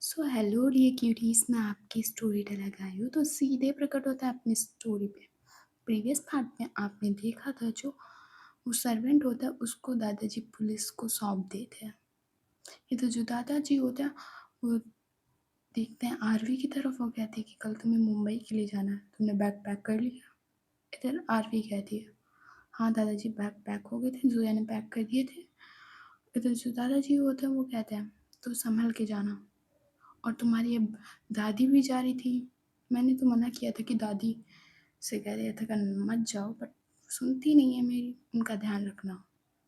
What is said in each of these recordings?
So hello dear cuties, मैं आपकी story teller आई हूँ। तो सीधे प्रकट होता है अपनी स्टोरी पे। प्रीवियस पार्ट में आपने देखा था, जो वो सर्वेंट होता है उसको दादाजी पुलिस को सौंप देते हैं। ये तो जो दादाजी होते हैं वो देखते हैं आरवी की तरफ। वो कहते हैं कि कल तुम्हें मुंबई के लिए जाना है, तुमने बैग पैक कर लिया। इधर आरवी कहती है हाँ दादाजी, बैग पैक हो गए थे, जोया ने पैक कर दिए थे। इधर जो दादाजी होते हैं वो कहते हैं तो संभल के जाना। और तुम्हारी अब दादी भी जा रही थी। मैंने तो मना किया था कि दादी से कह दिया था कि मत जाओ, बट सुनती नहीं है मेरी, उनका ध्यान रखना।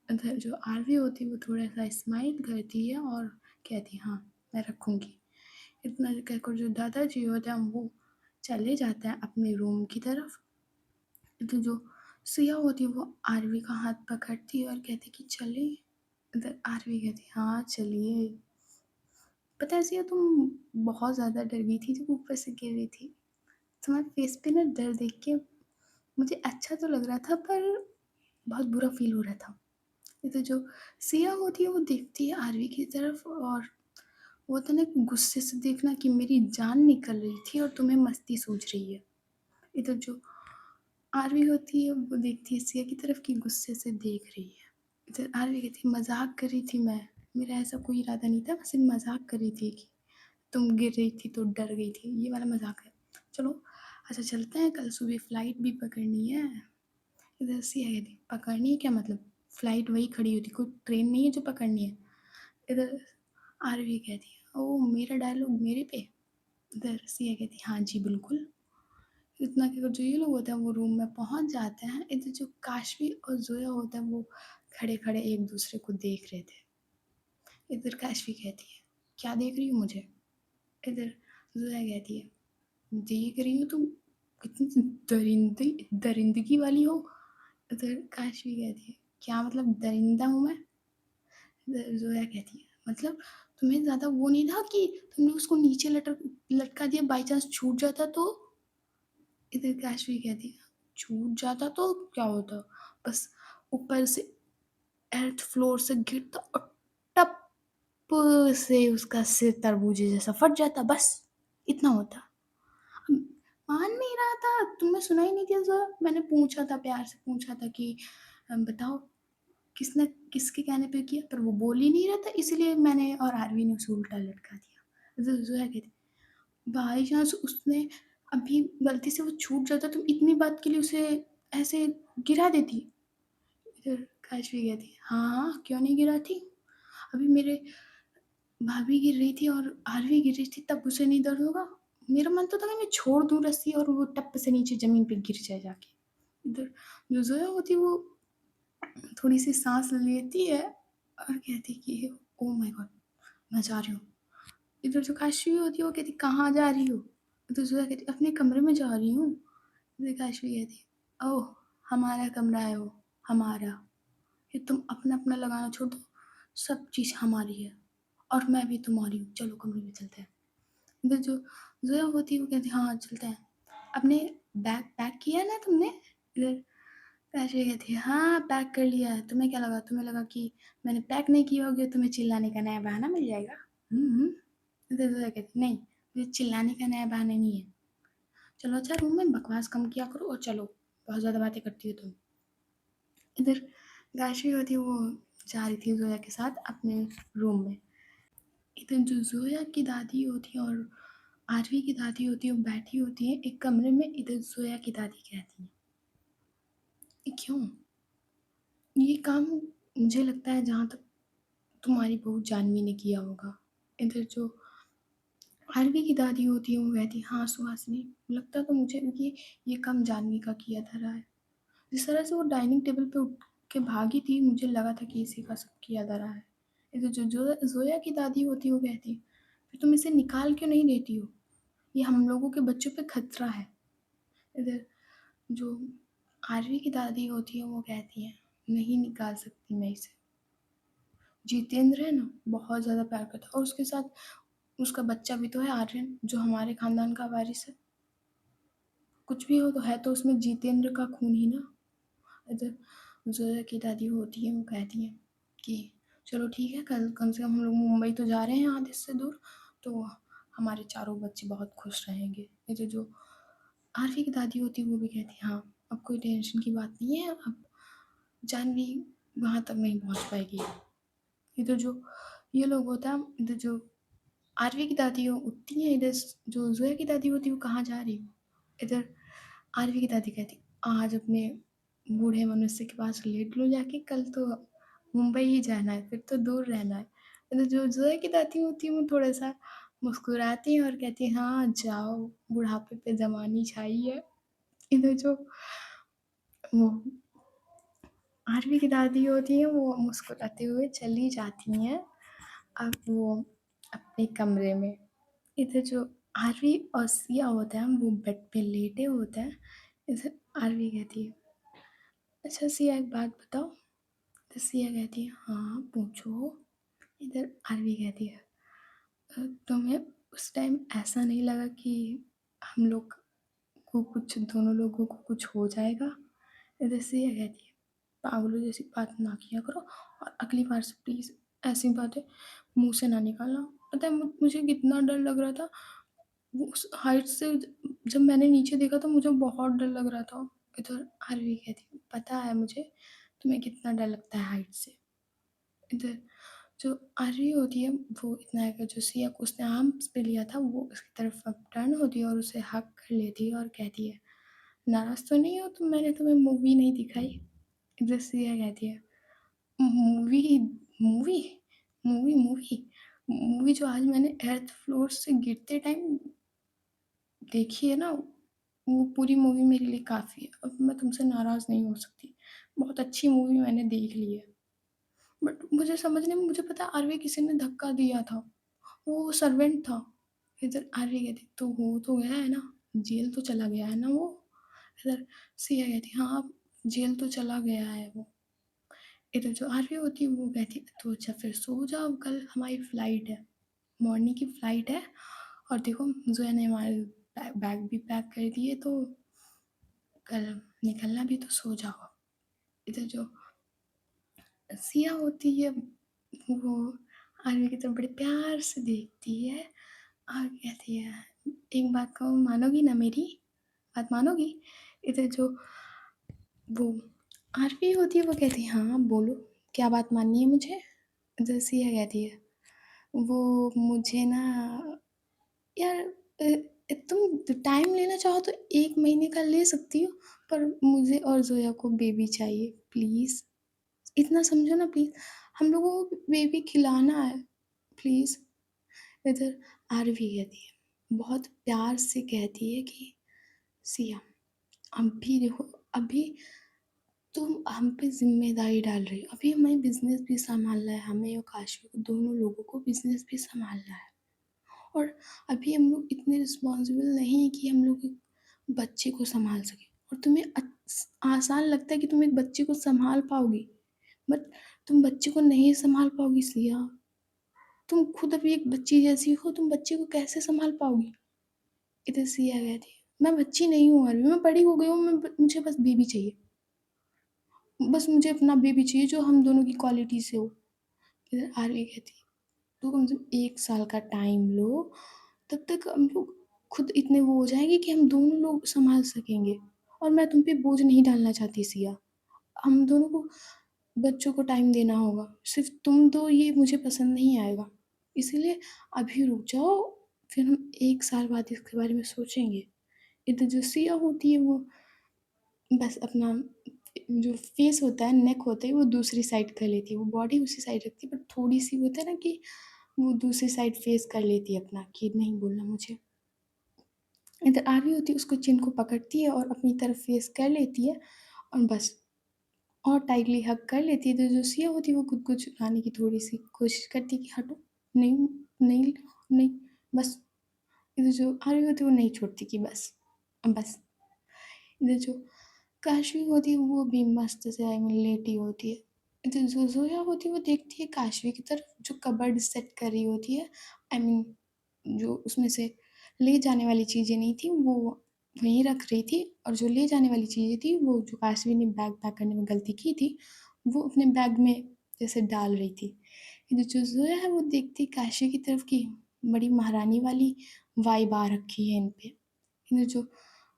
इधर जो आरवी होती है वो थोड़ा सा स्माइल करती है और कहती है हाँ मैं रखूँगी। इतना कहकर जो दादाजी होते हैं वो चले जाते हैं अपने रूम की तरफ। तो जो सिया होती है वो आरवी का हाथ पकड़ती है और कहती कि चले। इधर आरवी कहती हाँ चलिए। पता है सिया, तुम बहुत ज़्यादा डर गई थी जब ऊपर से गिर रही थी। तुम्हारे फेस पे ना डर देख के मुझे अच्छा तो लग रहा था, पर बहुत बुरा फील हो रहा था। ये तो जो सिया होती है वो देखती है आरवी की तरफ, और वो तो ना गुस्से से देखना कि मेरी जान निकल रही थी और तुम्हें मस्ती सूझ रही है। इधर जो आरवी होती है वो देखती है सिया की तरफ कि गुस्से से देख रही है। इधर आरवी कहती है मजाक कर रही थी मैं, मेरा ऐसा कोई इरादा नहीं था, मैं सिर्फ मजाक कर रही थी कि तुम गिर रही थी तो डर गई थी, ये वाला मजाक है। चलो अच्छा चलते हैं, कल सुबह फ्लाइट भी पकड़नी है। इधर से आई थी पकड़नी है क्या मतलब, फ्लाइट वही खड़ी होती, कोई ट्रेन नहीं है जो पकड़नी है। इधर आरवी कहती है ओ मेरा डायलॉग मेरे पे। इधर सिया कहती है हाँ जी बिल्कुल। इतना कि जो ये लोग होते हैं वो रूम में पहुंच जाते हैं। इधर जो काशवी और जोया होता है वो खड़े खड़े एक दूसरे को देख रहे थे। इधर काशवी कहती है क्या देख रही हो मुझे। इधर जोया कहती है देख रही हो तुम कितनी दरिंदगी वाली हो। इधर काशवी कहती है क्या मतलब दरिंदा हूँ मैं। इधर जोया कहती है मतलब तुम्हें ज़्यादा वो नहीं था कि तुमने उसको नीचे लटका दिया, बाई चांस छूट जाता तो। इधर काशवी कहती है छूट जाता तो क्या होता, बस ऊपर से अर्थ फ्लोर से गिरता और टप से उसका सिर तरबूजे जैसा फट जाता, बस इतना होता। मान नहीं रहा था, तुम्हें सुनाई नहीं दिया ज़रा, मैंने पूछा था, प्यार से पूछा था कि बताओ किसने किसके कहने पे किया, पर वो बोल ही नहीं रहा था, इसलिए मैंने और आरवी ने उसे उल्टा लटका दिया। जोया कहती बाई चांस उसने अभी गलती से वो छूट जाता, तुम इतनी बात के लिए उसे ऐसे गिरा देती। इधर काशवी कहती हाँ हाँ क्यों नहीं गिरा थी, अभी मेरे भाभी गिर रही थी और आरवी गिर रही थी, तब उसे नहीं दर्द होगा। मेरा मन तो था कि मैं छोड़ दूं रस्सी और वो टप से नीचे जमीन पे गिर जाए जाके। इधर जो जोया होती है वो थोड़ी सी सांस लेती है और कहती कि ओ माय गॉड मैं जा रही हूँ। इधर जो काशवी होती है वो कहती कहाँ जा रही हो। तो जोया कहती अपने कमरे में जा रही हूँ। इधर काशवी कहती ओह हमारा कमरा है वो, हमारा, ये तुम अपना अपना लगाना छोड़ दो, सब चीज़ हमारी है और मैं भी तुम्हारी हूँ, चलो कमरे में चलते हैं। इधर जो जोया होती है वो कहती हाँ चलते हैं। अपने बैग पैक किया ना तुमने। इधर काशवी कहती है हाँ पैक कर लिया है, तुम्हें क्या लगा, तुम्हें लगा कि मैंने पैक नहीं किया होगा तुम्हें चिल्लाने का नया बहाना मिल जाएगा। इधर जोया कहती नहीं, मुझे चिल्लाने का नया बहाना नहीं है, चलो अच्छा रूम में बकवास कम किया करो और चलो, बहुत ज़्यादा बातें करती हो तुम। इधर काशवी होती है वो जा रही थी जोया के साथ अपने रूम में। इधर जो जोया की दादी होती है और आरवी की दादी होती है वो बैठी होती है एक कमरे में। इधर जोया की दादी कहती है ये क्यों, ये काम मुझे लगता है जहाँ तक तुम्हारी बहू जानवी ने किया होगा। इधर जो आरवी की दादी होती है वो कहती है हाँ सुहासिनी, लगता तो मुझे कि ये काम जानवी का किया जा रहा है। जिस तरह से वो डाइनिंग टेबल पे उठ के भागी थी मुझे लगा था कि इसी का सब किया जा रहा है। इधर जो जोया की दादी होती है वो कहती है फिर तुम इसे निकाल क्यों नहीं देती हो, ये हम लोगों के बच्चों पे खतरा है। इधर जो आरवी की दादी होती है वो कहती है नहीं निकाल सकती मैं इसे, जितेंद्र है ना बहुत ज़्यादा प्यार करता है और उसके साथ उसका बच्चा भी तो है आर्यन जो हमारे खानदान का वारिस है, कुछ भी हो तो है तो उसमें जितेंद्र का खून ही ना। इधर जोया की दादी होती है वो कहती है कि चलो ठीक है, कल कम से कम हम लोग मुंबई तो जा रहे हैं आधे से दूर, तो हमारे चारों बच्चे बहुत खुश रहेंगे। ये जो आरवी की दादी होती है वो भी कहती है हाँ, अब कोई टेंशन की बात नहीं है, अब जानवी वहाँ तक नहीं पहुँच पाएगी। इधर जो ये लोग होता है, इधर जो आरवी की दादी उठती है, इधर जो ज़ोया की दादी होती है वो कहाँ जा रही हो? इधर आरवी की दादी कहती आज अपने बूढ़े मनुष्य के पास लेट लो जाके, कल तो मुंबई ही जाना है, फिर तो दूर रहना है। इधर जो ज़ोया की दादी होती है वो थोड़ा-सा मुस्कुराती है और कहती है हाँ, जाओ बुढ़ापे पे जवानी छाई है। इधर जो वो आरवी की दादी होती हैं वो मुस्कुराते हुए चली जाती हैं अब वो अपने कमरे में। इधर जो आरवी और सिया होता है वो बेड पे लेटे होते हैं। इधर आरवी कहती है अच्छा सिया एक बात बताओ। तो सिया कहती है हाँ पूछो। इधर आरवी कहती है तुम्हें उस टाइम ऐसा नहीं लगा कि हम लोग को कुछ दोनों लोगों को कुछ हो जाएगा? इधर सिया कहती है पागलों जैसी बात ना किया करो और अगली बार से प्लीज़ ऐसी बातें मुंह से ना निकालना। पता है मुझे कितना डर लग रहा था वो उस हाइट से जब मैंने नीचे देखा तो मुझे बहुत डर लग रहा था। इधर आरवी कहती है पता है मुझे तुम्हें कितना डर लगता है हाइट से। इधर जो आरवी होती है वो इतना है कि जो सिया को उसने आर्म्स पे लिया था वो उसकी तरफ अब टर्न होती है और उसे हग कर लेती है और कहती है नाराज़ तो नहीं हो तुम, मैंने तुम्हें मूवी नहीं दिखाई? इधर सिया कहती है movie movie movie movie movie जो आज मैंने एर्थ फ्लोर से गिरते टाइम देखी है ना, वो पूरी मूवी मेरे लिए काफ़ी है। अब मैं तुमसे नाराज़ नहीं हो सकती। बहुत अच्छी मूवी मैंने देख ली है। बट मुझे समझने में मुझे पता है आरवी किसी ने धक्का दिया था। वो सर्वेंट था। इधर आरवी कहती तो हो तो गया है ना, जेल तो चला गया है ना वो। इधर सिया कहती हाँ, जेल तो चला गया है वो। इधर जो आरवी होती है वो कहती तो अच्छा फिर सो जाओ, कल हमारी फ्लाइट है, मॉर्निंग की फ्लाइट है और देखो ज़ोया ने हमारे बैग भी पैक कर दिए तो कल निकलना भी, तो सो जाओ। इधर जो सिया होती है वो आरवी की तरफ बड़े प्यार से देखती है और कहती है एक बात कहूँ मानोगी ना मेरी बात मानोगी? इधर जो वो आरवी होती है वो कहती है हाँ बोलो क्या बात माननी है मुझे? इधर सिया कहती है वो मुझे ना यार तुम टाइम लेना चाहो तो 1 महीने का ले सकती हो, पर मुझे और ज़ोया को बेबी चाहिए प्लीज़। इतना समझो ना प्लीज़, हम लोगों को बेबी खिलाना है प्लीज़। इधर आरवी कहती है, बहुत प्यार से कहती है कि सिया अभी देखो, अभी तुम हम पे ज़िम्मेदारी डाल रही हो, अभी हमें बिज़नेस भी सँभालना है, हमें और काशवी को दोनों लोगों को बिज़नेस भी सँभालना है। और अभी हम लोग इतने रिस्पॉन्सिबल नहीं हैं कि हम लोग एक बच्चे को सँभाल सकें। और तुम्हें आसान लगता है कि तुम एक बच्चे को सँभाल पाओगी, बट तुम बच्चे को नहीं सँभाल पाओगी सिया। तुम खुद अभी एक बच्ची जैसी हो, तुम बच्चे को कैसे सँभाल पाओगी? इधर सिया कहती है, मैं बच्ची नहीं हूँ अभी, मैं बड़ी हो गई हूँ, मुझे बस बेबी चाहिए। बस मुझे अपना बेबी चाहिए जो हम दोनों की क्वालिटी से हो। इधर आरवी कहती है, तो कम से कम 1 साल का टाइम लो, तब तक हम लोग खुद इतने वो हो जाएँगे कि हम दोनों लोग सँभाल सकेंगे। और मैं तुम पे बोझ नहीं डालना चाहती सिया। हम दोनों को बच्चों को टाइम देना होगा। सिर्फ़ तुम दो ये मुझे पसंद नहीं आएगा। इसीलिए अभी रुक जाओ, फिर हम 1 साल बाद इसके बारे में सोचेंगे। इधर जो सिया होती है वो बस अपना जो फेस होता है, नेक होता है, वो दूसरी साइड कर लेती है। वो बॉडी उसी साइड रखती है, बट थोड़ी-सी होता है ना कि वो दूसरी साइड फेस कर लेती है अपना कि नहीं बोलना मुझे। इधर आरवी होती है उसको चिन को पकड़ती है और अपनी तरफ फेस कर लेती है और बस और टाइटली हग कर लेती है। तो जो सिया होती है वो खुद को छुड़ाने की थोड़ी-सी कोशिश करती है कि हटो, नहीं, नहीं, नहीं, बस। इधर जो आरवी होती है वो नहीं छोड़ती कि बस, बस। इधर जो काशवी होती है वो भी मस्त से आई मीन लेटी होती है। इधर जो ज़ोया होती है वो देखती है काशवी की तरफ जो कबर्ड सेट कर रही होती है। आई मीन जो उसमें से ले जाने वाली चीज़ें नहीं थी वो वहीं रख रही थी और जो ले जाने वाली चीज़ें थी वो जो काशवी ने बैग पैक करने में गलती की थी, वो अपने बैग में जैसे डाल रही थी। इधर जो ज़ोया है वो देखती है काशवी की तरफ कि बड़ी महारानी वाली वाइब आ रखी है इन पे। इधर जो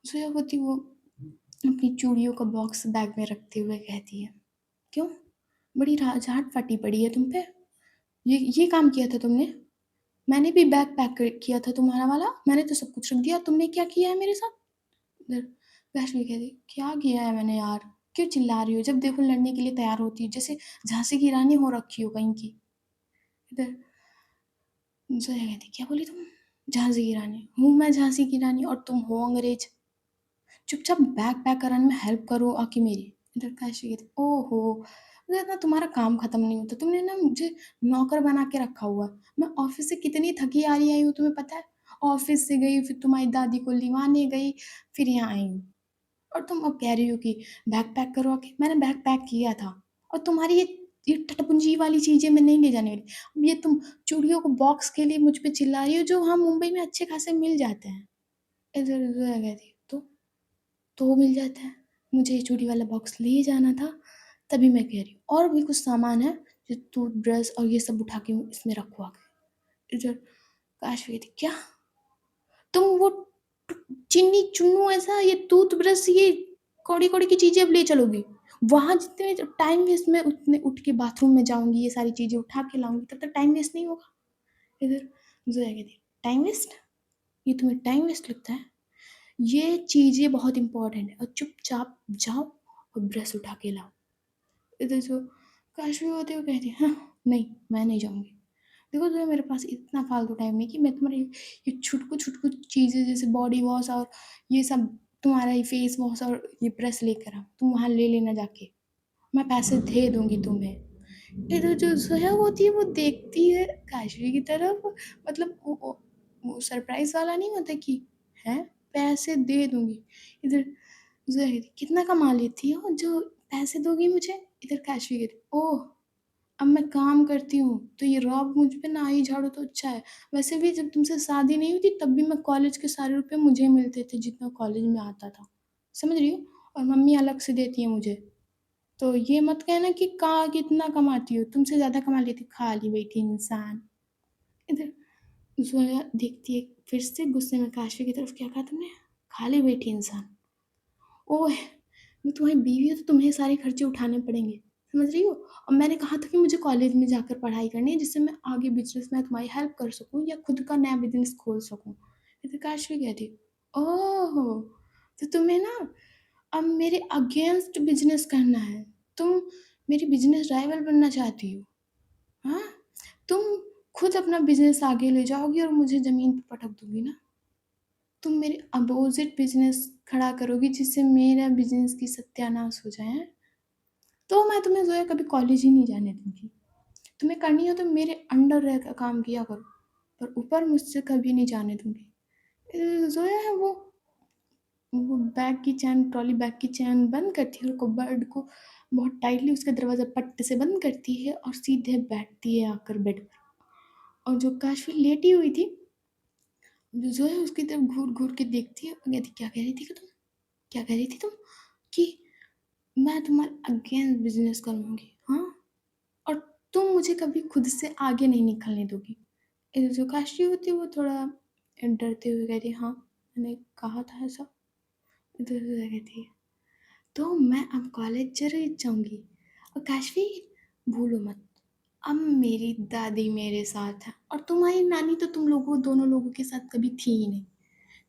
ज़ोया होती वो अपनी चूड़ियों का बॉक्स बैग में रखते हुए कहती है, "क्यों? बड़ी राजहाट फटी पड़ी है तुम पे? ये काम किया था तुमने? मैंने भी बैग पैक किया था तुम्हारा वाला, मैंने तो सब कुछ रख दिया, तुमने क्या किया है मेरे साथ?" इधर वैष्णवी कहती, "क्या किया है मैंने यार? क्यों चिल्ला रही हो? जब देखो लड़ने के लिए तैयार होती हो, जैसे झांसी की रानी हो रखी हो कहीं की।" इधर ज़ोया कहती, "क्या बोली तुम? झांसी की रानी? हूँ मैं झांसी की रानी और तुम हो अंग्रेज? चुपचाप बैग पैक कराने में हेल्प करो आके मेरी।" इधर काशी कहती, "ओहो! मतलब ना तुम्हारा काम खत्म नहीं होता, तुमने ना मुझे नौकर बना के रखा हुआ है। मैं ऑफिस से कितनी थकी हारी आई हूँ तुम्हें पता है? ऑफिस से गई, फिर तुम्हारी दादी को लिवाने गई, फिर यहाँ आई हूँ। और तुम अब कह रही हो कि बैग पैक करो आके। मैंने बैग पैक किया था और तुम्हारी ये टटपुंजी वाली चीज़ें मैं नहीं ले जाने वाली। अब ये तुम चूड़ियों को बॉक्स के लिए मुझ पे चिल्ला रही हो जो हाँ मुंबई में अच्छे खासे मिल जाते हैं।" इधर ज़ोया कहती, तो मिल जाता है। मुझे ये चूड़ी वाला बॉक्स ले जाना था, तभी मैं कह रही हूँ। और भी कुछ सामान है, जो टूथब्रश और ये सब उठा के इसमें रखो आके। इधर काशवी कहती, "क्या? तुम वो चिन्नी चुन्नू ऐसा ये टूथब्रश ये कौड़ी-कौड़ी की चीज़ें अब ले चलोगी? वहाँ जितने टाइम वेस्ट मैं उतने उठ के बाथरूम में जाऊँगी, ये सारी चीज़ें उठा के लाऊँगी, तब तक टाइम वेस्ट नहीं होगा?" इधर ज़ोया कहती, "टाइम वेस्ट? ये तुम्हें टाइम वेस्ट लगता है? ये चीज़ें बहुत इम्पोर्टेंट है और चुपचाप जाओ और ब्रश उठा के लाओ।" इधर जो काशवी होती है वो कहती है, "हाँ, नहीं, मैं नहीं जाऊँगी। देखो जो मेरे पास इतना फालतू टाइम नहीं कि मैं तुम्हारी ये छुटकू-छुटकू चीज़ें जैसे बॉडी वॉश और ये सब तुम्हारा ये फेस वॉश और ये ब्रश लेकर आओ, तुम वहाँ ले लेना जाके। मैं पैसे दे दूँगी तुम्हें।" इधर जो ज़ोया होती है वो देखती है काशवी की तरफ, मतलब वो सरप्राइज़ वाला नहीं होता कि हैं? पैसे दे दूँगी। इधर ज़ोया कहती, "कितना कमा लेती हो जो पैसे दोगी मुझे?" इधर काशवी कहती, "ओह! अब मैं काम करती हूँ, तो ये रौब मुझ पे ना ही झाड़ो तो अच्छा है। वैसे भी जब तुमसे शादी नहीं हुई थी तब भी मैं कॉलेज के सारे रुपए मुझे मिलते थे जितना कॉलेज में आता था। समझ रही हो? और मम्मी अलग से देती है मुझे। तो ये मत कहना कि कहाँ कितना कमाती हो, तुमसे ज़्यादा कमा लेती खाली बैठी इंसान।" इधर ज़ोया देखती है फिर से गुस्से में काशवी की तरफ, "क्या कहा तुमने? खाली बैठी इंसान? ओह! मैं तुम्हारी बीवी हूँ तो तुम्हें सारे खर्चे उठाने पड़ेंगे, समझ रही हो? और मैंने कहा था कि मुझे कॉलेज में जाकर पढ़ाई करनी है जिससे मैं आगे बिज़नेस में तुम्हारी हेल्प कर सकूँ या खुद का नया बिज़नेस खोल सकूँ।" इधर काशवी कहती, "ओह! तो तुम्हें ना अब मेरे अगेंस्ट बिज़नेस करना है। तुम मेरी बिज़नेस राइवल बनना चाहती हो, हाँ? तुम खुद अपना बिज़नेस आगे ले जाओगी और मुझे ज़मीन पे पटक दोगी ना? तुम मेरे अपोज़िट बिज़नेस खड़ा करोगी जिससे मेरा बिज़नेस की सत्यानाश हो जाए, हैं? तो मैं तुम्हें ज़ोया कभी कॉलेज ही नहीं जाने दूँगी। तुम्हें करनी हो तो मेरे अंडर रहकर काम किया करो, पर ऊपर मुझसे कभी नहीं जाने दूँगी।" ज़ोया है वो बैग की चेन, ट्रॉली बैग की चेन बंद करती है और कपबोर्ड को बहुत टाइटली उसका दरवाज़ा पट्टे से बंद करती है और सीधे बैठती है आकर बेड पर। और जो काशवी लेटी हुई थी, जो है उसकी तरफ घूर-घूर के देखती है और कहती, "क्या कह रही थी कि तुम? क्या कह रही थी तुम? कि मैं तुम्हारे अगेंस्ट बिज़नेस करूँगी, हाँ? और तुम मुझे कभी खुद से आगे नहीं निकलने दोगी।" जो काशवी होती है वो थोड़ा डरते हुए कहती है, "हाँ, मैंने कहा था ऐसा।" इधर-उधर कहती है, "तो मैं अब कॉलेज ज़रूर जाऊँगी और काशवी भूलो मत, अब मेरी दादी मेरे साथ है और तुम्हारी नानी तो तुम लोगों दोनों लोगों के साथ कभी थी ही नहीं,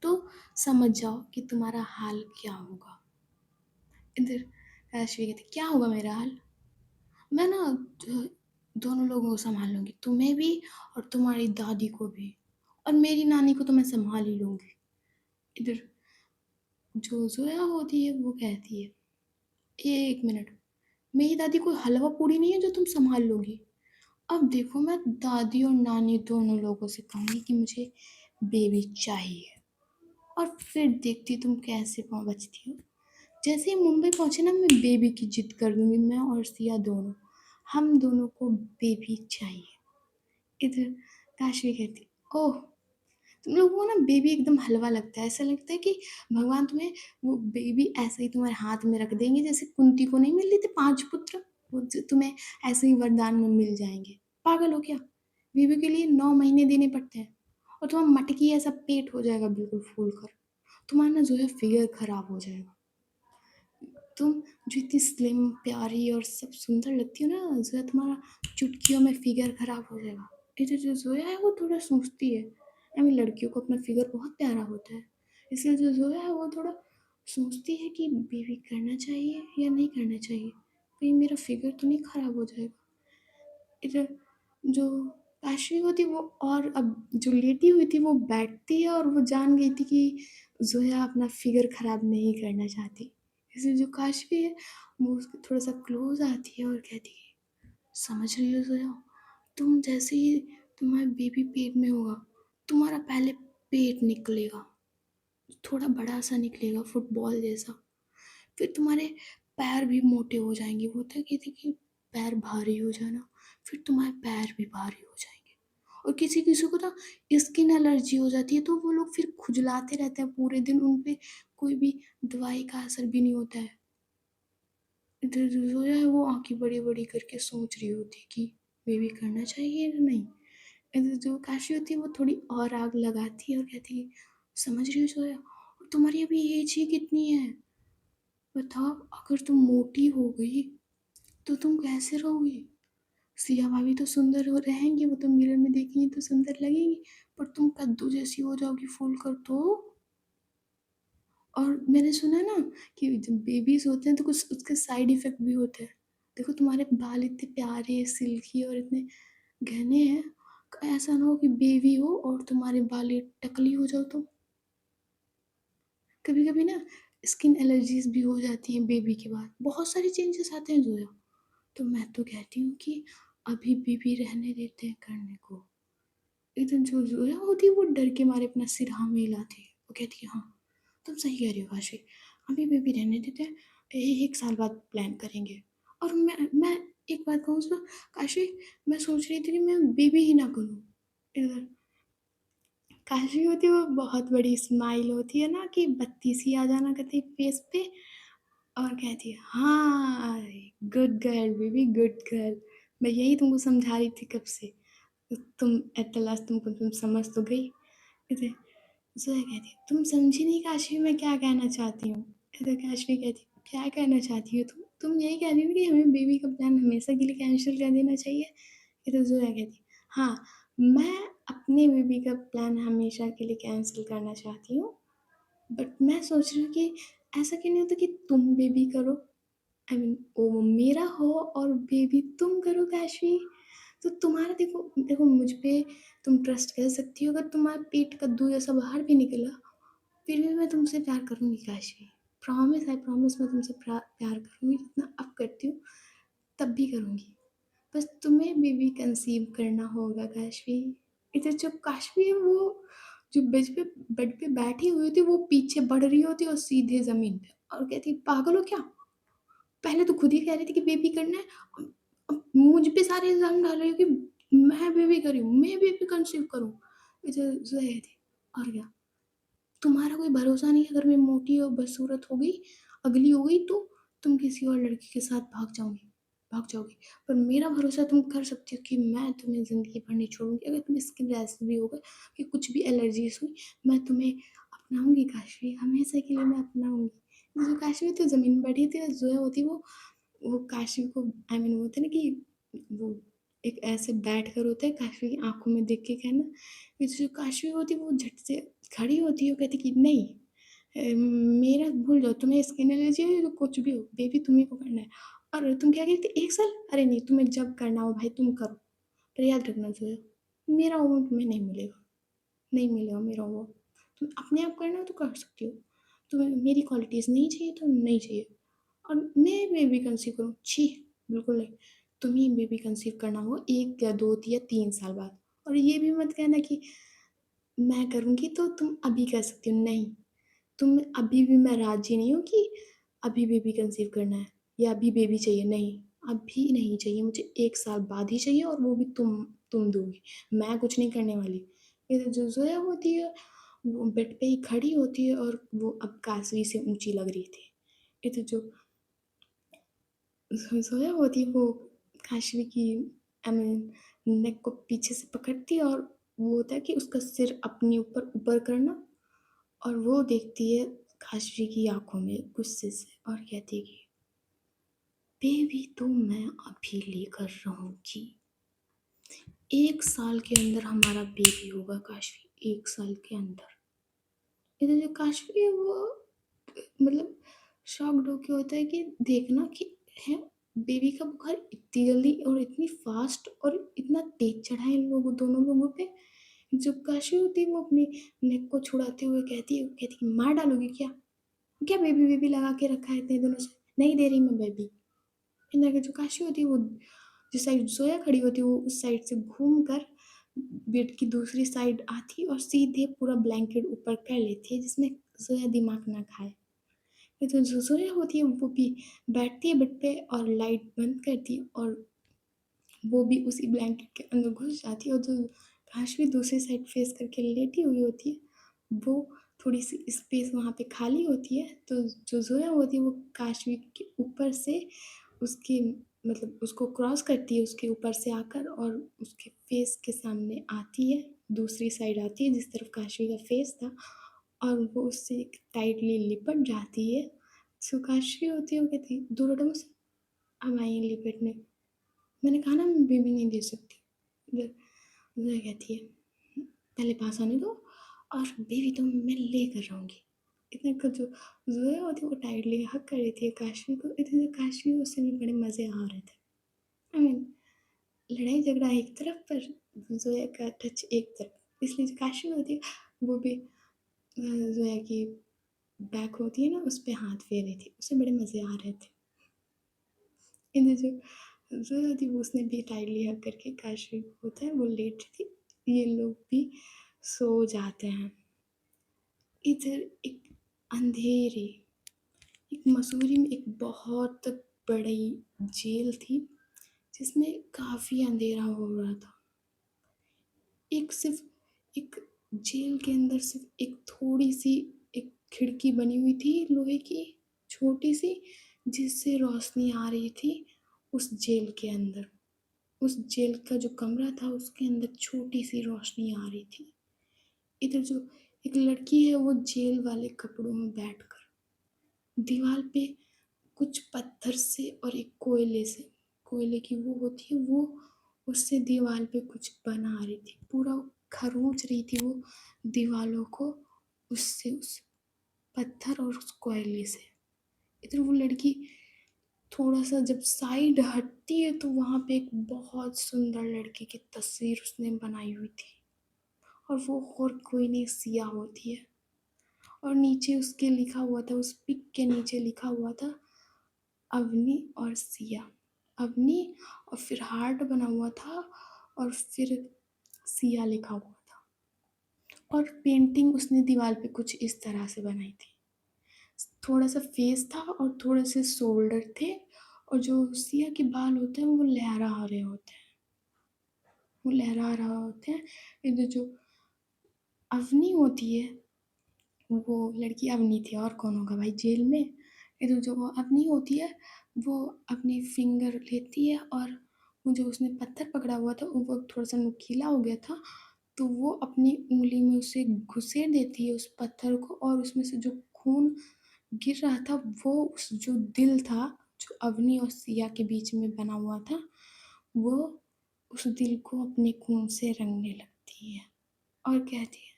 तो समझ जाओ कि तुम्हारा हाल क्या होगा।" इधर काशवी कहती, "क्या होगा मेरा हाल? मैं ना दोनों लोगों को सँभाल लूँगी, तुम्हें भी और तुम्हारी दादी को भी, और मेरी नानी को तो मैं सँभाल ही लूँगी।" इधर जो ज़ोया होती है वो कहती है, "1 मिनट, मेरी दादी कोई हलवा पूड़ी नहीं है जो तुम सँभाल लोगी। अब देखो मैं दादी और नानी दोनों लोगों से कहूँगी कि मुझे बेबी चाहिए और फिर देखती तुम कैसे पाँव बचती हो। जैसे ही मुंबई पहुँचे ना मैं बेबी की ज़िद कर दूँगी, मैं और सिया दोनों। हम दोनों को बेबी चाहिए।" इधर काशवी कहती, "ओह! तुम लोगों को ना बेबी एकदम हलवा लगता है। ऐसा लगता है कि भगवान तुम्हें वो बेबी ऐसे ही तुम्हारे हाथ में रख देंगे जैसे कुंती को नहीं मिल रहे थे 5 पुत्र, वो तुम्हें ऐसे ही वरदान में मिल जाएँगे। पागल हो क्या? बेबी के लिए 9 महीने देने पड़ते हैं। और तुम्हारा मटकी ऐसा पेट हो जाएगा बिल्कुल फूल कर। तुम्हारा ना जो है फिगर खराब हो जाएगा। तुम जो इतनी स्लिम प्यारी और सब सुंदर लगती हो ना, जो है तुम्हारा चुटकियों में फिगर खराब हो जाएगा। ये जो जोया है वो थोड़ा सोचती है, आई मीन लड़कियों को अपना फिगर बहुत प्यारा होता है, इसलिए जो जोया है वो थोड़ा सोचती है कि बेबी करना चाहिए या नहीं करना चाहिए, कहीं मेरा फिगर तो नहीं खराब हो जाएगा। इधर जो काशवी होती वो, और अब जो लेटी हुई थी वो बैठती है और वो जान गई थी कि जोया अपना फिगर खराब नहीं करना चाहती। इसलिए जो काशवी है वो उसके थोड़ा सा क्लोज आती है और कहती है, समझ रही हो जोया, तुम जैसे ही तुम्हारा बेबी पेट में होगा, तुम्हारा पहले पेट निकलेगा, थोड़ा बड़ा सा निकलेगा फुटबॉल जैसा, फिर तुम्हारे पैर भी मोटे हो जाएंगे, वो होता है कि पैर भारी हो जाना, फिर तुम्हारे पैर भी भारी हो जाएंगे। और किसी किसी को ना स्किन एलर्जी हो जाती है, तो वो लोग फिर खुजलाते रहते हैं पूरे दिन, उन पे कोई भी दवाई का असर भी नहीं होता है। इधर जो जोया है वो आंखें बड़ी बड़ी करके सोच रही होती है कि बेबी करना चाहिए या नहीं। इधर जो काशी होती है वो थोड़ी और आग लगाती है और कहती है, समझ रही हो जोया, और तुम्हारी अभी एज ही कितनी है, बताओ, अगर तुम मोटी हो गई तो तुम कैसे रहोगी। सिया भाभी तो सुंदर हो रहेंगी, वो तो मिरर में देखेंगी तो सुंदर लगेंगी, पर तुम कद्दू जैसी हो जाओगी फूल कर तो। और मैंने सुना है ना कि जब बेबीज होते हैं तो कुछ उसके साइड इफेक्ट भी होते हैं। देखो तुम्हारे बाल इतने प्यारे सिल्की और इतने घने हैं, ऐसा ना हो कि बेबी हो और तुम्हारे बाल ये टकली हो जाओ तो। कभी कभी ना स्किन एलर्जीज भी हो जाती हैं बेबी के बाद, बहुत सारे चेंजेस आते हैं जोया। तो मैं तो कहती हूँ कि अभी बेबी रहने देते हैं करने को। एकदम जो जोया होती है वो डर के मारे अपना सिर हाँ में हिलाती है, वो कहती है हाँ तुम सही कह रही हो काशी, अभी बेबी रहने देते हैं, 1 साल बाद प्लान करेंगे। और मैं एक बात कहूँ उसको, काशी, मैं सोच रही थी कि मैं बेबी ही ना करूँ। इधर काशी होती है वो बहुत बड़ी स्माइल होती है ना कि बत्ती सी आ जाना करती फेस पे, और कहती है हाँ, good girl baby good girl, मैं यही तुमको समझा रही थी कब से, तुम एट द लास्ट तुम समझ तो गई। इधर जोया कहती है, तुम समझी नहीं काशवी मैं क्या कहना चाहती हूँ। इधर काशवी कहती है, क्या कहना चाहती हो तुम यही कह रही हो कि हमें बेबी का प्लान हमेशा के लिए कैंसिल कर देना चाहिए। इधर जोया कहती है, हाँ, मैं अपने बेबी का प्लान हमेशा के लिए कैंसिल करना चाहती हूँ, बट मैं सोच रही हूँ कि ऐसा क्यों नहीं होता कि तुम बेबी करो, आई मीन वो मेरा हो और बेबी तुम करो काशवी। तो तुम्हारा देखो देखो मुझ पे तुम ट्रस्ट कर सकती हो, अगर तुम्हारा पेट कद्दू जैसा बाहर भी निकला फिर भी मैं तुमसे प्यार करूंगी काशवी। प्रॉमिस, आई प्रॉमिस, मैं तुमसे प्यार करूंगी जितना अब करती हूँ, तब भी करूंगी। बस तुम्हें बेबी कंसीव करना होगा काशवी। इधर जो काशवी है वो जो बेड पे बैठी हुई थी वो पीछे बढ़ रही होती और सीधे जमीन पे, और कहती पागल हो क्या, पहले तो खुद ही कह रही थी कि बेबी करना है, अब मुझ पे सारे इल्जाम डाल रही हो कि मैं बेबी करी हूँ, मैं बेबी कंसीव करूँ। इधर जया थी, और क्या, तुम्हारा कोई भरोसा नहीं है, अगर मैं मोटी और बदसूरत हो गई, अगली हो गई तो तुम किसी और लड़की के साथ भाग जाओगी। पर मेरा भरोसा तुम कर सकती हो कि मैं तुम्हें ज़िंदगी भर नहीं छोड़ूंगी, अगर तुम्हें स्किन रैश भी होगा कि कुछ भी एलर्जीज हुई, मैं तुम्हें अपनाऊंगी काशवी, हमेशा के लिए मैं अपनाऊंगी। जो काशवी तो ज़मीन पर बैठी थी और जोया होती वो काशवी को, आई मीन वो होता है ना कि वो एक ऐसे बैठ कर होता है काशवी की आंखों में देख के कहना, कि जो काशवी होती है वो झट से खड़ी होती है, वो कहती कि नहीं, मेरा भूल जाओ, तुम्हें स्किन एलर्जी है तो कुछ भी हो, बेबी तुम्ही को करना है। और तुम क्या कहती 1 साल, अरे नहीं, तुम्हें जब करना हो भाई तुम करो, पर याद रखना जो है मेरा वो तुम्हें नहीं मिलेगा, नहीं मिलेगा मेरा वो, तुम अपने आप करना हो तो कर सकती हो, तुम्हें मेरी क्वालिटीज़ नहीं चाहिए तो नहीं चाहिए। और मैं बेबी कंसीव करूँ, छी, बिल्कुल नहीं। तुम्हें बेबी कंसीव करना हो 1 या 2 या 3 साल बाद, और ये भी मत कहना कि मैं करूँगी तो तुम अभी कर सकती हो, नहीं, तुम अभी भी, मैं राजी नहीं हूँ कि अभी बेबी कंसीव करना है या अभी बेबी चाहिए, नहीं, अभी नहीं चाहिए मुझे, 1 साल बाद ही चाहिए, और वो भी तुम दोगी, मैं कुछ नहीं करने वाली। ये जो जोया होती है वो बेड पे ही खड़ी होती है और वो अब काशवी से ऊंची लग रही थी। ये तो जो जोया होती है वो काशवी की, आई मीन नेक को पीछे से पकड़ती है और वो होता है कि उसका सिर अपने ऊपर ऊपर करना, और वो देखती है काशवी की आँखों में गुस्से से और कहती है कि बेबी तो मैं अभी लेकर रहूँगी। 1 साल के अंदर हमारा बेबी होगा काशवी, 1 साल के अंदर। इधर जो काशवी है वो मतलब शॉक्ड होके होता है कि देखना कि है बेबी का बुखार इतनी जल्दी और इतनी फास्ट और इतना तेज चढ़ा है इन लोगों दोनों लोगों पे। जब काशी होती है वो अपनी नेक को छुड़ाते हुए कहती है मार डालोगी क्या? क्या बेबी बेबी लगा के रखा है इतने दिनों से? नहीं दे रही मैं बेबी। इधर की जो काशी होती है वो जिस साइड जोया खड़ी होती है वो उस साइड से घूम कर बेड की दूसरी साइड आती है और सीधे पूरा ब्लैंकेट ऊपर कर लेती है जिसमें जोया दिमाग ना खाए। ये तो जो जोया होती है वो भी बैठती है बेड पे और लाइट बंद करती है और वो भी उसी ब्लैंकेट के अंदर घुस जाती है, और जो काश भी दूसरी साइड फेस करके लेटी हुई होती है, वो थोड़ी सी स्पेस वहाँ पे खाली होती है, तो जो जोया होती है वो काशवी के ऊपर से उसके मतलब उसको क्रॉस करती है उसके ऊपर से आकर और उसके फेस के सामने आती है, दूसरी साइड आती है जिस तरफ काशवी का फेस था, और वो उससे टाइटली लिपट जाती है। जो काशवी होती है वो कहती है दूर हटो मुझसे, अब आई है लिपटने। मैंने कहा ना मैं बेबी नहीं दे सकती। फिर ज़ोया कहती है पहले पास आने दो और बेबी तो मैं लेकर रहूँगी। इतने को जो ज़ोया होती है वो टाइटली हग कर रही थी काशवी को, इतने काशवी उससे भी बड़े मज़े आ रहे थे। आई मीन लड़ाई झगड़ा एक तरफ पर ज़ोया का टच एक तरफ। इसलिए जो काशवी होती है वो भी ज़ोया की बैक होती है ना उस पे हाथ फेर रही थी। उसे बड़े मज़े आ रहे थे। इधर जो ज़ोया थी वो उसने भी टाइटली हग करके काशवी को होता है वो लेट थी। ये लोग भी सो जाते हैं। इधर एक अंधेरी एक मसूरी में एक बहुत बड़ी जेल थी जिसमें काफ़ी अंधेरा हो रहा था। एक सिर्फ एक जेल के अंदर सिर्फ एक थोड़ी सी एक खिड़की बनी हुई थी लोहे की छोटी सी, जिससे रोशनी आ रही थी उस जेल के अंदर। उस जेल का जो कमरा था उसके अंदर छोटी सी रोशनी आ रही थी। इधर जो एक लड़की है वो जेल वाले कपड़ों में बैठकर दीवार पे कुछ पत्थर से और एक कोयले से, कोयले की वो होती है वो, उससे दीवार पे कुछ बना रही थी, पूरा खरोंच रही थी वो दीवालों को उससे, उस पत्थर और उस कोयले से। इधर वो लड़की थोड़ा सा जब साइड हटती है तो वहाँ पे एक बहुत सुंदर लड़की की तस्वीर उसने बनाई हुई थी, और वो और कोई नहीं सिया होती है। और नीचे उसके लिखा हुआ था, उस पिक के नीचे लिखा हुआ था अवनी और सिया। अवनी और फिर हार्ट बना हुआ था और फिर सिया लिखा हुआ था, और पेंटिंग उसने दीवार पे कुछ इस तरह से बनाई थी। थोड़ा सा फेस था और थोड़े से शोल्डर थे, और जो सिया के बाल होते हैं वो लहरा रहे होते हैं, वो लहरा रहा होते हैं। इधर जो अवनी होती है वो लड़की अवनी थी और कौन होगा भाई जेल में। इधर जो वो अवनी होती है वो अपनी फिंगर लेती है और वो जो उसने पत्थर पकड़ा हुआ था वो थोड़ा सा नुकीला हो गया था, तो वो अपनी उंगली में उसे घुसेड़ देती है उस पत्थर को, और उसमें से जो खून गिर रहा था वो उस जो दिल था जो अवनी और सिया के बीच में बना हुआ था, वो उस दिल को अपने खून से रंगने लगती है और कहती है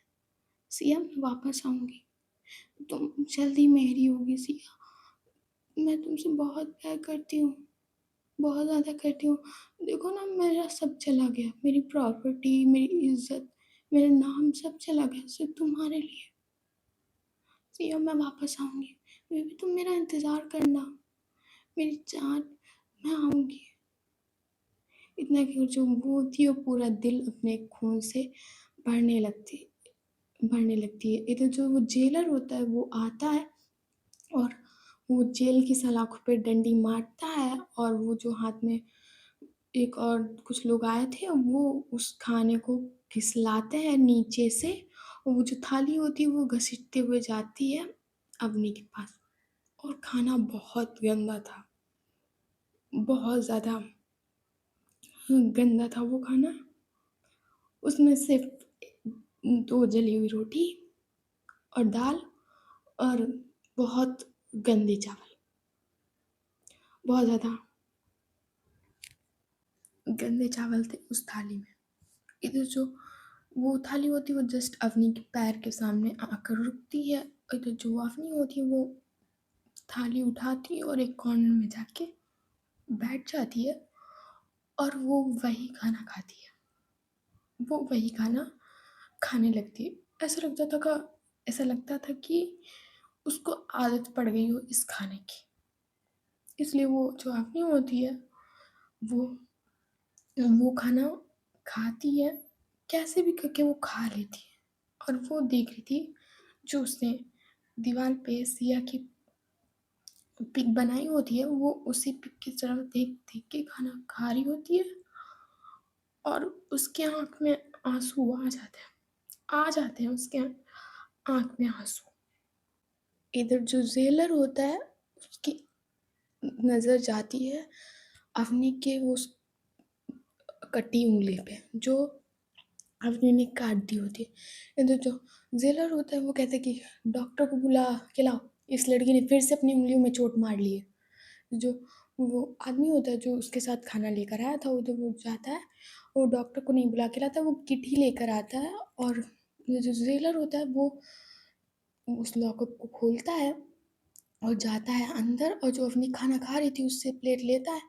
सिया मैं वापस आऊंगी, तुम जल्दी मेरी होगी सिया, मैं तुमसे बहुत प्यार करती हूँ, बहुत ज़्यादा करती हूँ। देखो ना मेरा सब चला गया, मेरी प्रॉपर्टी, मेरी इज़्ज़त, मेरा नाम सब चला गया सिर्फ़ तुम्हारे लिए। सिया मैं वापस आऊँगी, बेबी तुम मेरा इंतज़ार करना, मेरी जान, मैं आऊँगी। इतना कि जो वो थी वो पूरा दिल अपने खून से भरने लगती भरने लगती है। इधर जो वो जेलर होता है वो आता है और वो जेल की सलाखों पे डंडी मारता है, और वो जो हाथ में एक और कुछ लोग आए थे वो उस खाने को खिसलाते हैं नीचे से, और वो जो थाली होती है वो घसीटते हुए जाती है अवनी के पास, और खाना बहुत गंदा था, बहुत ज़्यादा गंदा था वो खाना। उसमें सिर्फ 2 जली हुई रोटी और दाल और बहुत गंदे चावल, बहुत ज़्यादा गंदे चावल थे उस थाली में। इधर जो वो थाली होती है वो जस्ट अवनी के पैर के सामने आकर रुकती है। इधर जो अवनी होती है वो थाली उठाती है और एक कॉर्नर में जाके बैठ जाती है और वो वही खाना खाती है। वो वही खाना खाने लगती है। ऐसा लगता था कि उसको आदत पड़ गई हो इस खाने की। इसलिए वो जो अवनी होती है वो वो खाना खाती है, कैसे भी करके वो खा लेती है। और वो देख रही थी जो उसने दीवार पे सिया की पिक बनाई होती है, वो उसी पिक की तरफ देख देख के खाना खा रही होती है और उसके आँख में आँसू आ जाते हैं उसके आँख में आँसू। इधर जो जेलर होता है उसकी नज़र जाती है अवनी के उस कटी उंगली पे जो अवनी ने काट दी होती है। इधर जो जेलर होता है वो कहता है कि डॉक्टर को बुला के लाओ, इस लड़की ने फिर से अपनी उंगलियों में चोट मार ली है। जो वो आदमी होता है जो उसके साथ खाना लेकर आया था उधर वो जाता है, वो डॉक्टर को नहीं बुला के लाता, वो किट ही लेकर आता है और ये जो जेलर होता है वो उस लॉकअप को खोलता है और जाता है अंदर और जो अपनी खाना खा रही थी उससे प्लेट लेता है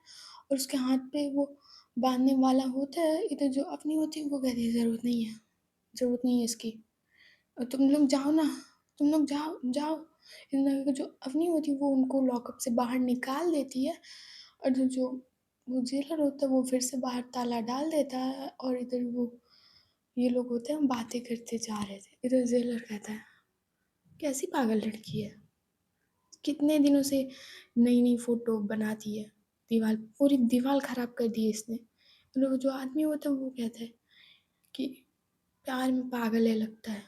और उसके हाथ पे वो बांधने वाला होता है। इधर जो अपनी होती है वो कहती है ज़रूरत नहीं है इसकी, और तुम लोग जाओ ना, तुम लोग जाओ जाओ। इधर जो अपनी होती है वो उनको लॉकअप से बाहर निकाल देती है और जो वो जेलर होता है वो फिर से बाहर ताला डाल देता है और इधर वो ये लोग होते हैं बातें करते जा रहे थे। इधर जेलर कहता है कैसी पागल लड़की है, कितने दिनों से नई नई फोटो बनाती है, दीवार पूरी दीवार खराब कर दी है इसने। लोग जो आदमी होता है वो कहता है कि प्यार में पागल है लगता है।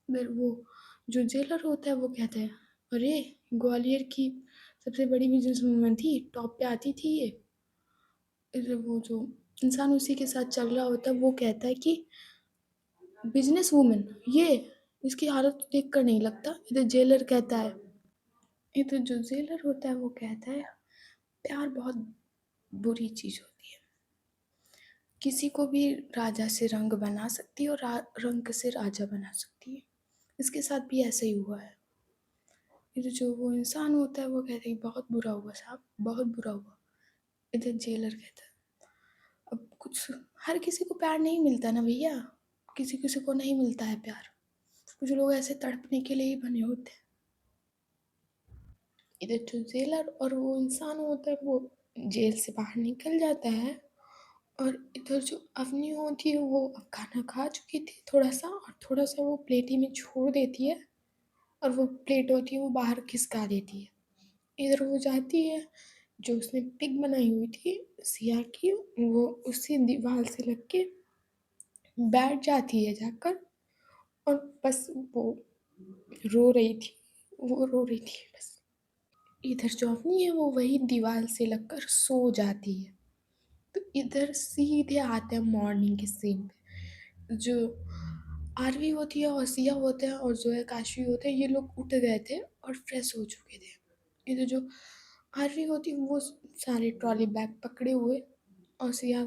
फिर वो जो जेलर होता है वो कहता है अरे ग्वालियर की सबसे बड़ी बिजनेस वूमन थी, टॉप पे आती थी ये। फिर वो जो इंसान उसी के साथ चल रहा होता है वो कहता है कि बिजनेस वूमन ये, इसकी हालत देख कर नहीं लगता। इधर जेलर कहता है, इधर जो जेलर होता है वो कहता है प्यार बहुत बुरी चीज़ होती है, किसी को भी राजा से रंग बना सकती है और रंग से राजा बना सकती है। इसके साथ भी ऐसा ही हुआ है। इधर जो वो इंसान होता है वो कहता है बहुत बुरा हुआ साहब, बहुत बुरा हुआ। इधर जेलर कहता है अब कुछ, हर किसी को प्यार नहीं मिलता ना भैया, किसी किसी को नहीं मिलता है प्यार, कुछ लोग ऐसे तड़पने के लिए ही बने होते हैं। इधर जो जेलर और वो इंसान होता है वो जेल से बाहर निकल जाता है और इधर जो अवनी होती है वो अब खाना खा चुकी थी थोड़ा सा, और थोड़ा सा वो प्लेटी में छोड़ देती है और वो प्लेट होती है वो बाहर खिसका देती है। इधर वो जाती है, जो उसने पिक बनाई हुई थी सिया की, वो उसी दीवार से लग के बैठ जाती है जाकर और बस वो रो रही थी, वो रो रही थी बस। इधर जो अवनी है वो वही दीवार से लगकर सो जाती है। तो इधर सीधे आते हैं मॉर्निंग के सीन पे। जो आरवी होती है और सिया होते हैं और जो है काशवी होते हैं, ये लोग उठ गए थे और फ्रेश हो चुके थे। इधर जो आरवी होती है वो सारे ट्रॉली बैग पकड़े हुए और सिया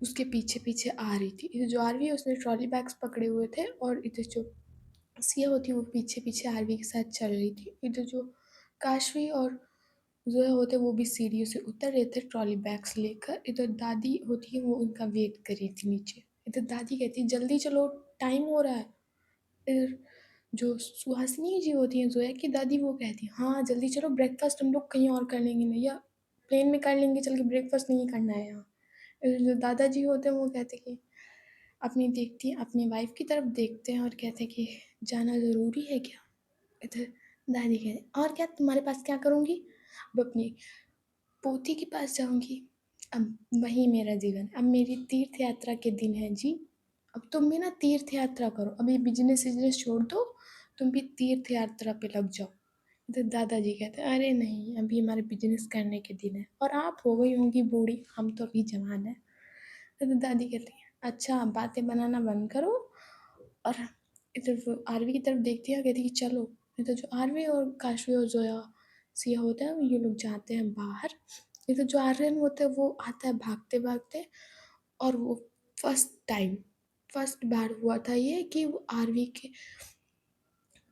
उसके पीछे पीछे आ रही थी। इधर जो आरवी है उसने ट्रॉली बैग्स पकड़े हुए थे और इधर जो सिया होती है वो पीछे पीछे आरवी के साथ चल रही थी। इधर जो काशवी और जो है होते वो भी सीढ़ियों से उतर रहे थे ट्रॉली बैग्स लेकर। इधर दादी होती है वो उनका वेट कर रही थी नीचे। इधर दादी कहती है जल्दी चलो, टाइम हो रहा है। इधर जो सुहासिनी जी होती हैं जोया की दादी वो कहती है हाँ जल्दी चलो, ब्रेकफास्ट हम लोग कहीं और कर लेंगे, भैया प्लेन में कर लेंगे चल के, ब्रेकफास्ट नहीं करना है यहाँ। इधर जो दादाजी होते हैं वो कहते हैं कि देखती हैं अपनी वाइफ की तरफ देखते हैं और कहते हैं कि जाना ज़रूरी है क्या। इधर दादी कहते और क्या, तुम्हारे पास क्या करूँगी, अब अपनी पोती के पास जाऊँगी, अब वही मेरा जीवन, अब मेरी तीर्थ यात्रा के दिन है जी। अब तुम भी ना तीर्थ यात्रा करो, अब ये बिजनेस विजनेस छोड़ दो, तुम भी तीर्थ यात्रा पे लग जाओ। इधर दादाजी कहते हैं अरे नहीं अभी हमारे बिजनेस करने के दिन है, और आप हो गई होंगी बूढ़ी, हम तो अभी जवान है। इधर दादी कहती है अच्छा बातें बनाना बंद करो और इधर वो आरवी की तरफ देखती है और कहती है कि चलो। इधर जो आरवी और काशवी और जोया सिया होता है ये लोग जाते हैं बाहर। इधर जो आर्यन होता है वो आता है भागते भागते, और वो फर्स्ट बार हुआ था ये कि वो आरवी के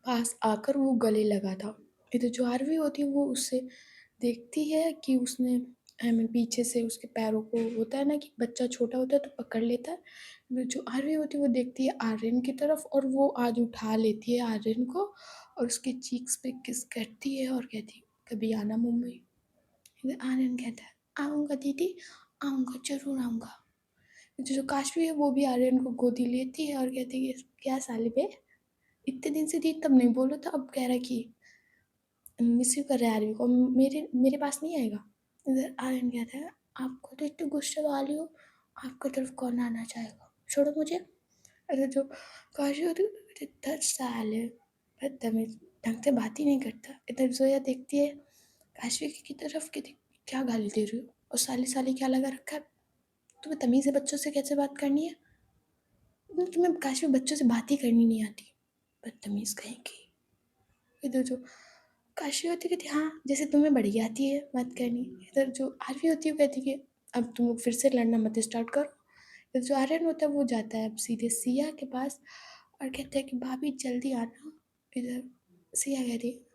पास आकर वो गले लगा था। इधर जो आरवी होती है वो उससे देखती है कि उसने पीछे से उसके पैरों को, होता है ना कि बच्चा छोटा होता है तो पकड़ लेता है। जो आरवी होती है वो देखती है आर्यन की तरफ, और वो आज उठा लेती है आर्यन को और उसके चीक्स पे किस करती है और कहती है कभी आना मुंबई। फिर आर्यन कहता है आऊँगा दीदी, आऊँगा, ज़रूर आऊँगा। जो काशवी है वो भी आर्यन को गोदी लेती है और कहती है क्या साले बे, इतने दिन से थी तब नहीं बोला था, अब कह रहा है कि मिस यू कर रहा है आर्यन को, मेरे मेरे पास नहीं आएगा। इधर आर्यन कहता है आपको तो इतने गुस्से वाली हो, आपकी तरफ कौन आना चाहेगा, छोड़ो मुझे। अरे जो काशी होती है, इधर साले बदतमीज, ढंग से बात ही नहीं करता। इधर जोया देखती है काशवी की तरफ कि क्या गाली दे रही हो, और साली साली क्या लगा रखा है, तुम्हें तमीज़ है बच्चों से कैसे बात करनी है, तुम्हें काशवी बच्चों से बात ही करनी नहीं आती, बदतमीज कहीं की। इधर जो काशी होती है कहती हाँ जैसे तुम्हें बढ़िया आती है बात करनी। इधर जो आरवी होती है वो कहती है कि अब तुम लोग फिर से लड़ना मत स्टार्ट करो। इधर जो आर्यन होता है वो जाता है अब सीधे सिया के पास और कहता है कि भाभी जल्दी आना। इधर सिया कहती है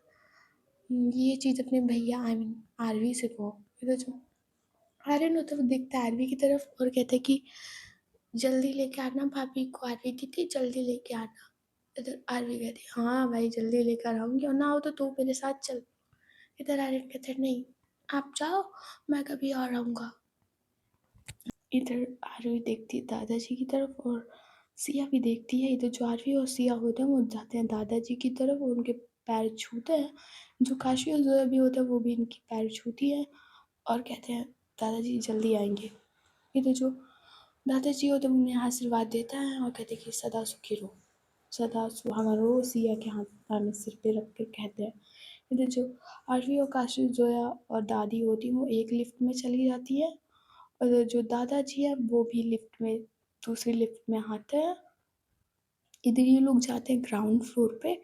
ये चीज़ अपने भैया आई मीन आरवी से कहो। इधर जो आर्यन होता है वो देखता है आरवी की तरफ और कहता है कि जल्दी लेके आना भाभी को, आरवी दीदी जल्दी लेके आना। इधर आरवी कहती है हाँ भाई जल्दी लेकर आऊँगी, और ना हो तो तू मेरे साथ चल। इधर आर्यन कहते हैं नहीं आप जाओ, मैं कभी और आऊँगा। इधर आरवी देखती है दादाजी की तरफ और सिया भी देखती है। इधर जो आरवी और सिया होते हैं वो जाते हैं दादाजी की तरफ और उनके पैर छूते हैं। जो काशी और जोया भी होता है वो भी इनकी पैर छूती है और कहते हैं दादाजी जल्दी आएंगे। इधर जो दादाजी होते हैं वो उन्हें आशीर्वाद देता है और कहते हैं कि सदा सुखी रहो, सदा सुहागा रहो, सिया के हाथ में सिर पे रख कर कहते हैं। इधर जो आरवी और काशी जोया और दादी होती है वो एक लिफ्ट में चली जाती है, और जो दादाजी है वो भी लिफ्ट में, दूसरी लिफ्ट में आते हैं। इधर ये लोग जाते हैं ग्राउंड फ्लोर पे,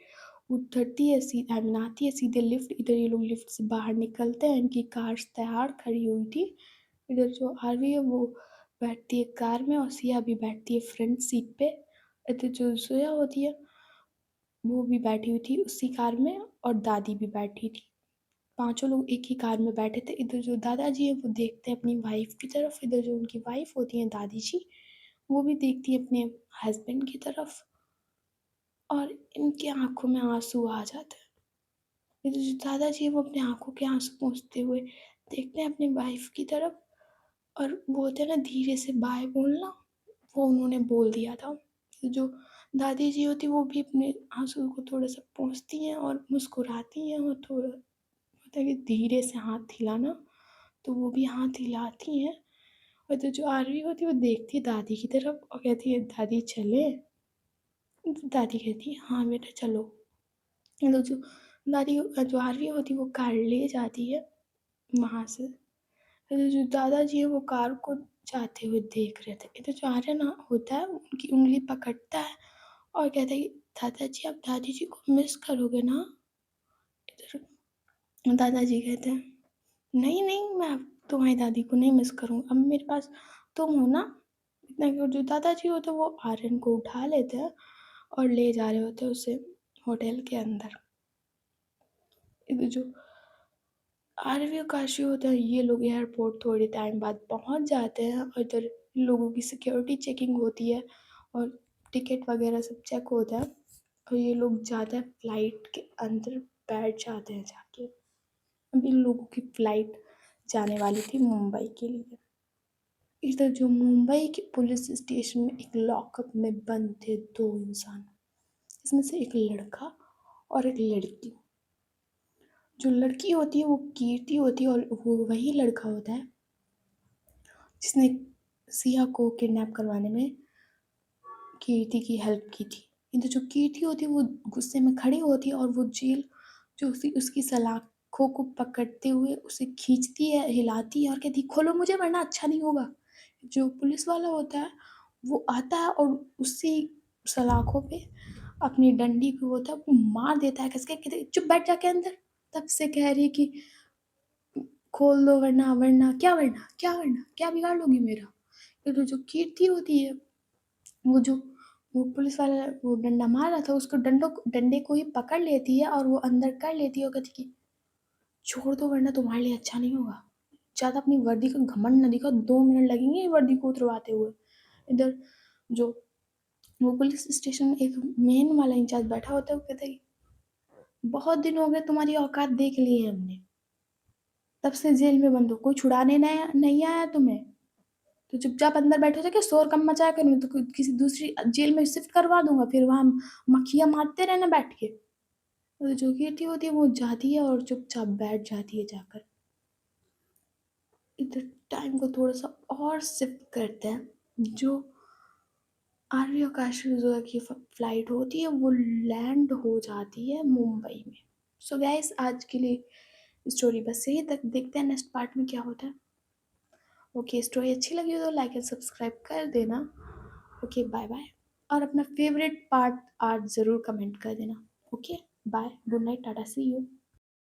उतरती है सीधा आती है सीधे लिफ्ट। इधर ये लोग लिफ्ट से बाहर निकलते हैं, इनकी कार तैयार खड़ी हुई थी। इधर जो आरवी है वो बैठती है कार में और सिया भी बैठती है फ्रंट सीट पे। इधर जो सोया होती है वो भी बैठी हुई थी उसी कार में और दादी भी बैठी थी। पांचों लोग एक ही कार में बैठे थे। इधर जो दादाजी हैं वो देखते हैं अपनी वाइफ की तरफ, इधर जो उनकी वाइफ होती हैं दादी जी वो भी देखती है अपने हस्बैंड की तरफ, और इनकी आंखों में आंसू आ जाते हैं। इधर जो दादाजी हैं वो अपने आंखों के आंसू पोंछते हुए देखते हैं अपनी वाइफ की तरफ, और वो होते हैं ना धीरे से बाय बोलना, वो उन्होंने बोल दिया था। तो जो दादी जी होती वो भी अपने आंसू को थोड़ा सा पोंछती हैं और मुस्कुराती हैं, और थोड़ा होता है कि धीरे से हाथ हिलाना, तो वो भी हाथ हिलाती हैं। और तो जो आरवी होती है वो देखती है दादी की तरफ और कहती है दादी चले। तो दादी कहती है हाँ बेटा चलो। तो जो दादी जो आरवी होती है वो कार ले जाती है वहाँ से। तो जो दादाजी है वो कार को जाते हुए देख रहे थे। इधर जो आर्यन होता है उनकी उंगली पकड़ता है और कहता है कि दादाजी आप दादी जी को मिस करोगे ना। इधर दादाजी कहते हैं नहीं नहीं मैं अब तुम्हारी दादी को नहीं मिस करूँगा, अब मेरे पास तुम हो ना। इतना कि जो दादाजी होते हैं वो आर्यन को उठा लेते हैं और ले जा रहे होते हैं उसे होटल के अंदर। इधर जो आरवी और काशी होता है ये लोग एयरपोर्ट थोड़ी टाइम बाद पहुंच जाते हैं, और इधर लोगों की सिक्योरिटी चेकिंग होती है और टिकट वगैरह सब चेक होता है, और ये लोग जाते हैं फ्लाइट के अंदर बैठ जाते हैं जाके। अभी लोगों की फ्लाइट जाने वाली थी मुंबई के लिए। इधर जो मुंबई के पुलिस स्टेशन में एक लॉकअप में बंद थे दो इंसान, इसमें से एक लड़का और एक लड़की। जो लड़की होती है वो कीर्ति होती है, और वो वही लड़का होता है जिसने सिया को किडनैप करवाने में कीर्ति की हेल्प की थी। इधर जो कीर्ति होती है वो गुस्से में खड़ी होती है और वो जेल जो उसकी सलाखों को पकड़ते हुए उसे खींचती है, हिलाती है और कहती है खोलो मुझे वरना अच्छा नहीं होगा। जो पुलिस वाला होता है वो आता है और उससे सलाखों पे अपनी डंडी को होता है वो मार देता है कसके, कहते चुप बैठ जाके अंदर। तब से कह रही है कि खोल दो वरना, वरना क्या बिगाड़ लोगी मेरा। फिर जो कीर्ति होती है, वो जो वो पुलिस वाला वो डंडा मार रहा था उसको डंडे को ही पकड़ लेती है और वो अंदर कर लेती है और कहती कि छोड़ दो वरना तुम्हारे लिए अच्छा नहीं होगा। ज़्यादा अपनी वर्दी का घमंड न दिखाओ, 2 मिनट लगेंगे ये वर्दी को उतरवाते हुए। इधर जो वो पुलिस स्टेशन में एक मेन वाला इंचार्ज बैठा होता है, वो कहता है बहुत दिन हो गए तुम्हारी औकात देख ली है हमने, तब से जेल में बंद हो, कोई छुड़ाने नहीं आया तुम्हें, तो चुपचाप अंदर बैठे थे, क्या शोर कम मचाया करूँ तो किसी दूसरी जेल में शिफ्ट करवा दूंगा, फिर वहां मक्खियां मारते रहना बैठ के। तो जो कीर्ति होती है वो जाती है और चुपचाप बैठ जाती है जाकर। इधर टाइम को थोड़ा सा और शिफ्ट करते हैं। जो आरवी आकाश की फ्लाइट होती है वो लैंड हो जाती है मुंबई में। सो गाइस आज के लिए स्टोरी बस यही तक, देखते हैं नेक्स्ट पार्ट में क्या होता है। ओके, स्टोरी अच्छी लगी हो तो लाइक एंड सब्सक्राइब कर देना। ओके बाय बाय, और अपना फेवरेट पार्ट आज ज़रूर कमेंट कर देना। Okay bye, good night, tata, see you.